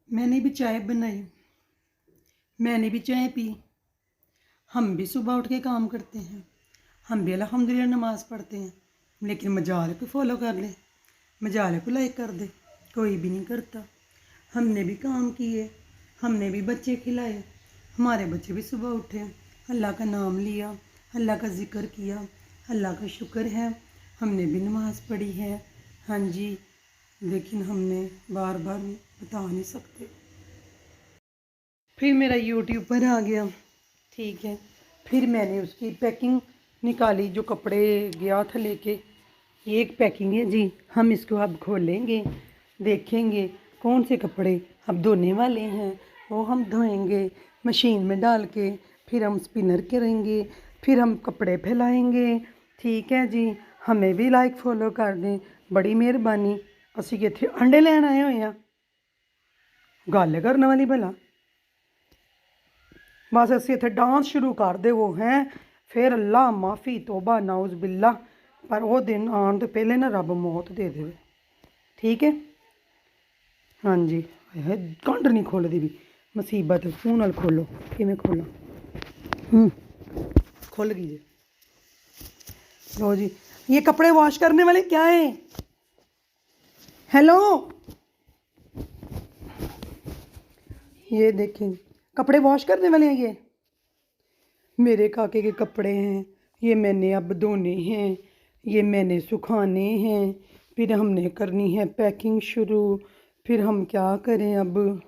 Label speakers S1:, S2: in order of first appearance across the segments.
S1: मैंने भी चाय बनाई, मैंने भी चाय पी। हम भी सुबह उठ के काम करते हैं, हम भी अल्हम्दुलिल्लाह नमाज़ पढ़ते हैं, लेकिन मजाल को फॉलो कर ले, मजाल को लाइक कर दे, कोई भी नहीं करता। हमने भी काम किए, हमने भी बच्चे खिलाए, हमारे बच्चे भी सुबह उठे, अल्लाह का नाम लिया, अल्लाह का ज़िक्र किया, अल्लाह का शुक्र है हमने भी नमाज़ पढ़ी है। हाँ जी, लेकिन हमने बार बार बता नहीं सकते। फिर मेरा यूट्यूब पर आ गया, ठीक है। फिर मैंने उसकी पैकिंग निकाली, जो कपड़े गया था लेके। ये एक पैकिंग है जी, हम इसको अब खोलेंगे, देखेंगे कौन से कपड़े अब धोने वाले हैं। वो हम धोएंगे मशीन में डाल के, फिर हम स्पिनर करेंगे, फिर हम कपड़े फैलाएंगे। ठीक है जी, हमें भी लाइक फॉलो कर दें, बड़ी मेहरबानी। ਅਸੀਂ ਇੱਥੇ अंडे ਲੈਣ ਆਏ ਹੋਏ ਆ, ਗੱਲ ਕਰਨ ਵਾਲੀ भला। बस ਅਸੀਂ ਇੱਥੇ डांस शुरू कर दे वो हैं, फिर अल्लाह माफ़ी तोबा नाउज़ बिल्ला। पर वो दिन आने तो पहले ना रब मौत दे दे, ठीक है। हाँ जी, कंड नहीं खोलती भी मुसीबत। फोन नाल खोलो, किवें खोला, खुल गई जी। लो जी, ये कपड़े वॉश करने वाले क्या है? हेलो, ये देखें कपड़े वॉश करने वाले हैं। ये मेरे काके के कपड़े हैं, ये मैंने अब धोने हैं, ये मैंने सुखाने हैं, फिर हमने करनी है पैकिंग शुरू। फिर हम क्या करें, अब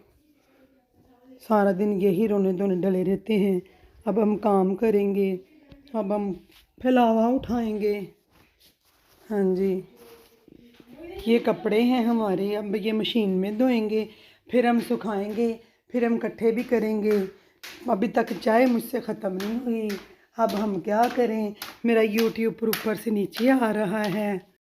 S1: सारा दिन यही रोने धोने डले रहते हैं। अब हम काम करेंगे, अब हम फैलावा उठाएंगे। हाँ जी, ये कपड़े हैं हमारे, अब ये मशीन में धोएंगे, फिर हम सुखाएंगे, फिर हम इकट्ठे भी करेंगे। अभी तक चाय मुझसे ख़त्म नहीं हुई, अब हम क्या करें। मेरा यूट्यूब पर ऊपर से नीचे आ रहा है।